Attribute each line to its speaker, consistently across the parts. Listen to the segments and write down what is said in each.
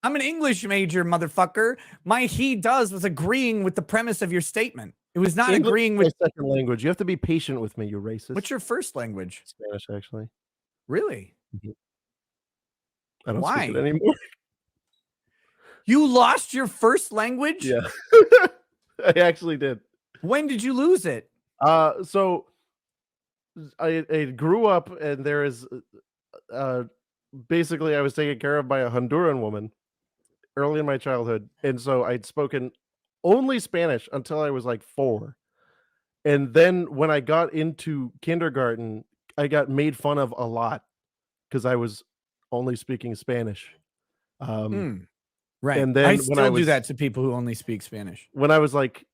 Speaker 1: I'm an English major, motherfucker. My he does was agreeing with the premise of your statement. It was not
Speaker 2: English
Speaker 1: agreeing
Speaker 2: is
Speaker 1: with.
Speaker 2: my second language. You have to be patient with me, you racist.
Speaker 1: What's your first language?
Speaker 2: Spanish, actually.
Speaker 1: Really?
Speaker 2: I don't speak it
Speaker 1: Why?
Speaker 2: anymore.
Speaker 1: You lost your first language?
Speaker 2: Yeah. I actually did.
Speaker 1: When did you lose it?
Speaker 2: So I grew up and there is basically I was taken care of by a Honduran woman early in my childhood, and so I'd spoken only Spanish until I was like 4. And then when I got into kindergarten, I got made fun of a lot because I was only speaking Spanish.
Speaker 1: Right.
Speaker 2: And then
Speaker 1: I
Speaker 2: when
Speaker 1: still do that to people who only speak Spanish.
Speaker 2: When I was like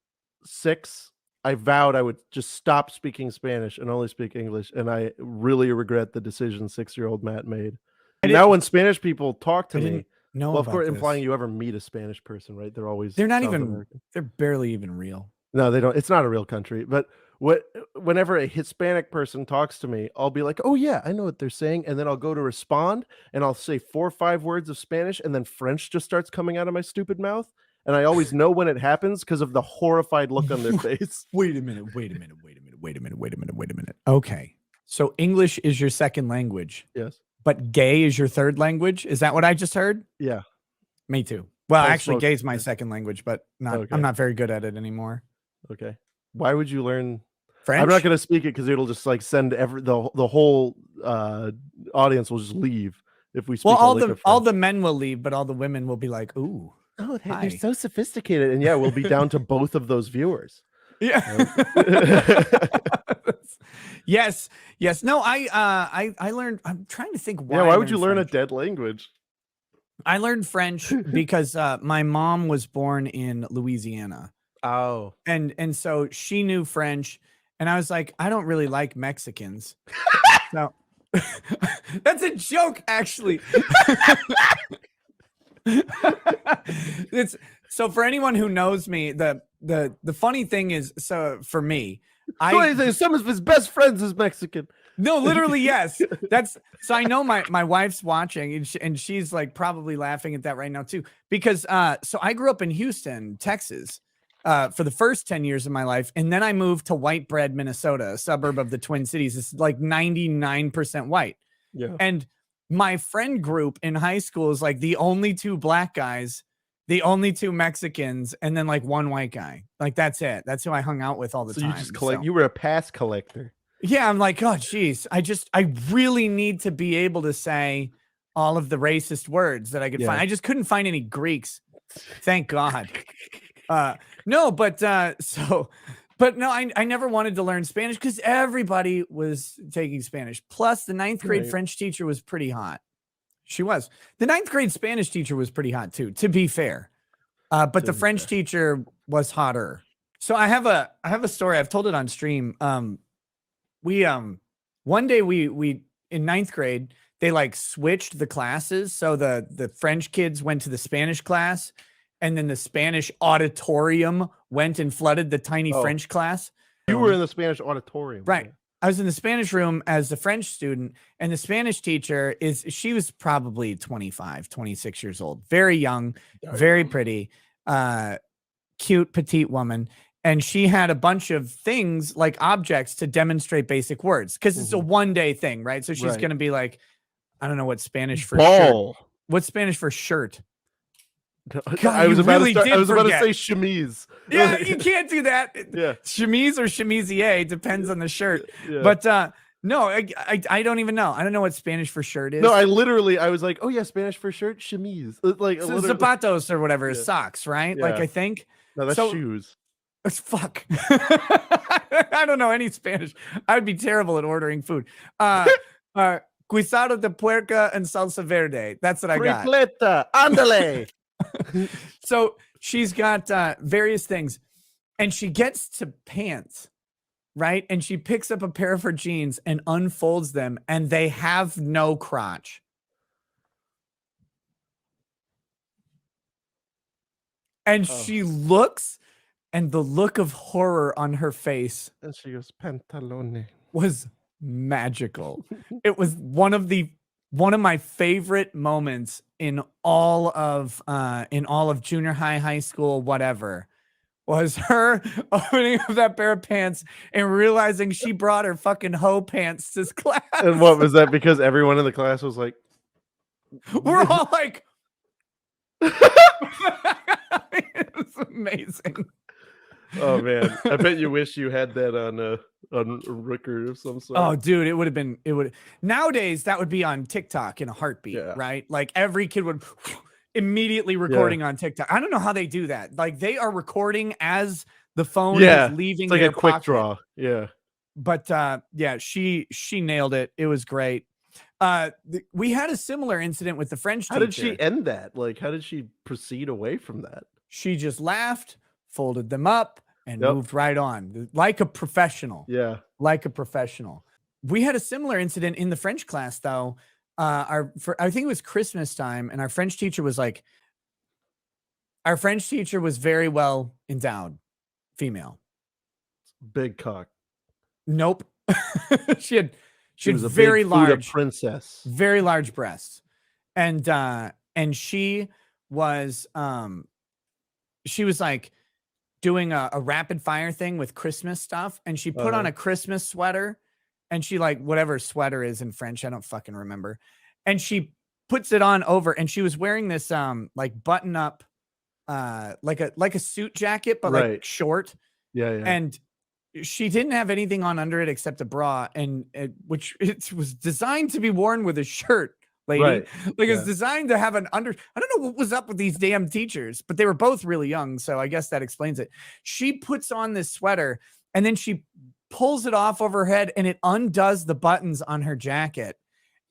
Speaker 2: 6, I vowed I would just stop speaking Spanish and only speak English, and I really regret the decision 6-year-old Matt made. Now when Spanish people talk to me,
Speaker 1: know
Speaker 2: well, of
Speaker 1: about
Speaker 2: course,
Speaker 1: this.
Speaker 2: implying you ever meet a Spanish person, right? They're always
Speaker 1: They're not
Speaker 2: South
Speaker 1: even
Speaker 2: American.
Speaker 1: they're barely even real.
Speaker 2: No, they don't. It's not a real country. But whenever a Hispanic person talks to me, I'll be like, "Oh yeah, I know what they're saying," and then I'll go to respond, and I'll say 4 or 5 words of Spanish, and then French just starts coming out of my stupid mouth, and I always know when it happens because of the horrified look on their face.
Speaker 1: Wait a minute. Okay. So English is your second language.
Speaker 2: Yes.
Speaker 1: But gay is your third language? Is that what I just heard?
Speaker 2: Yeah.
Speaker 1: Me too. Well, actually, gay is my second language, but I'm not very good at it anymore.
Speaker 2: Okay. Why would you learn
Speaker 1: French?
Speaker 2: I'm not going to speak it because it'll just like send the whole audience will just leave if we speak.
Speaker 1: Well, all the men will leave, but all the women will be like, "Ooh,
Speaker 2: oh, they're so sophisticated," and yeah, we'll be down to both of those viewers.
Speaker 1: Yeah. Yes. No, I learned. I'm trying to think why.
Speaker 2: Yeah. Why would you learn a dead language?
Speaker 1: I learned French because my mom was born in Louisiana.
Speaker 2: Oh.
Speaker 1: And so she knew French, and I was like, I don't really like Mexicans. So that's a joke, actually. It's so for anyone who knows me, the funny thing is, so for me,
Speaker 2: some of his best friends is Mexican.
Speaker 1: No, literally, yes. That's so I know my wife's watching and she's like probably laughing at that right now too. Because so I grew up in Houston, Texas, for the first 10 years of my life. And then I moved to White Bread, Minnesota, a suburb of the Twin Cities. It's like 99% white.
Speaker 2: Yeah.
Speaker 1: And my friend group in high school is like the only 2 black guys, the only 2 Mexicans, and then like 1 white guy. Like that's it. That's who I hung out with all the time.
Speaker 2: You just collect. You were a pass collector.
Speaker 1: Yeah, I'm like, oh, geez. I really need to be able to say all of the racist words that I could find. I just couldn't find any Greeks. Thank God. No, but no, I never wanted to learn Spanish because everybody was taking Spanish. Plus, the 9th grade French teacher was pretty hot. She was. The 9th grade Spanish teacher was pretty hot too, to be fair. But the French teacher was hotter. So I have a story. I've told it on stream. One day we in 9th grade, they like switched the classes. So the French kids went to the Spanish class, and then the Spanish auditorium went and flooded the tiny French class.
Speaker 2: You were in the Spanish auditorium.
Speaker 1: Right. I was in the Spanish room as the French student, and the Spanish teacher she was probably 25, 26 years old, very young, very pretty, cute, petite woman. And she had a bunch of things like objects to demonstrate basic words because it's a one-day thing, right? So she's going to be like, I don't know what Spanish for shirt. What's Spanish for shirt?
Speaker 2: God, I was about to say chemise.
Speaker 1: Yeah, you can't do that.
Speaker 2: Yeah.
Speaker 1: Chemise or chemisier depends on the shirt.
Speaker 2: Yeah.
Speaker 1: But no, I don't even know. I don't know what Spanish for shirt is.
Speaker 2: No, I was like, oh yeah, Spanish for shirt, chemise. Like
Speaker 1: so zapatos or whatever is socks, right?
Speaker 2: Yeah.
Speaker 1: Like I think.
Speaker 2: No, that's shoes.
Speaker 1: Fuck. I don't know any Spanish. I would be terrible at ordering food. Guisado de puerca and salsa verde. That's what I got.
Speaker 2: Tripleta, ándale.
Speaker 1: So she's got various things, and she gets to pants, right? And she picks up a pair of her jeans and unfolds them, and they have no crotch. And she looks, and the look of horror on her face,
Speaker 2: and she goes, pantalone,
Speaker 1: was magical. It was one of the one of my favorite moments in all of junior high, high school, whatever, was her opening up that pair of pants and realizing she brought her fucking hoe pants to class.
Speaker 2: And what was that? Because everyone in the class was like,
Speaker 1: we're all like, it was amazing.
Speaker 2: oh man, I bet you wish you had that on record of some sort.
Speaker 1: Oh, dude, it would nowadays that would be on TikTok in a heartbeat, right? Like every kid would immediately recording on TikTok. I don't know how they do that. Like they are recording as the phone is leaving.
Speaker 2: It's like
Speaker 1: their
Speaker 2: a quick
Speaker 1: pocket.
Speaker 2: draw. Yeah.
Speaker 1: But yeah, she nailed it. It was great. We had a similar incident with the French teacher.
Speaker 2: How did she end that? Like, how did she proceed away from that?
Speaker 1: She just laughed, folded them up, and moved right on like a professional.
Speaker 2: Yeah.
Speaker 1: Like a professional. We had a similar incident in the French class, though. I think it was Christmas time, and our French teacher was very well endowed, female.
Speaker 2: Big cock.
Speaker 1: Nope. she had
Speaker 2: was a
Speaker 1: very
Speaker 2: big Buddha
Speaker 1: large
Speaker 2: princess,
Speaker 1: very large breasts, and she was like doing a rapid fire thing with Christmas stuff, and she put on a Christmas sweater, and she like whatever sweater is in French, I don't fucking remember, and she puts it on over, and she was wearing this like button up like a suit jacket, but like short.
Speaker 2: Yeah.
Speaker 1: And she didn't have anything on under it except a bra, and which it was designed to be worn with a shirt, lady. Like it's designed to have an under. I don't know what was up with these damn teachers, but they were both really young, so I guess that explains it. She puts on this sweater, and then she pulls it off over her head, and it undoes the buttons on her jacket,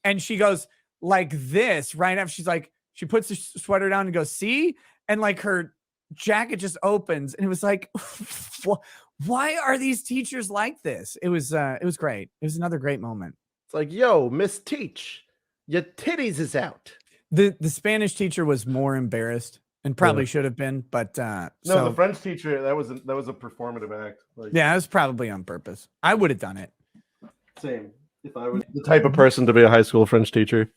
Speaker 1: and she goes like this right after. She's like, she puts the sweater down and goes, see, and like her jacket just opens, and it was like, why are these teachers like this? It was great. It was another great moment.
Speaker 2: It's like, yo, Miss Teach, your titties is out.
Speaker 1: The Spanish teacher was more embarrassed and probably should have been, but
Speaker 2: no, the French teacher, that was a performative act. Like,
Speaker 1: yeah, it was probably on purpose. I would have done it.
Speaker 2: Same. If I was the type of person to be a high school French teacher.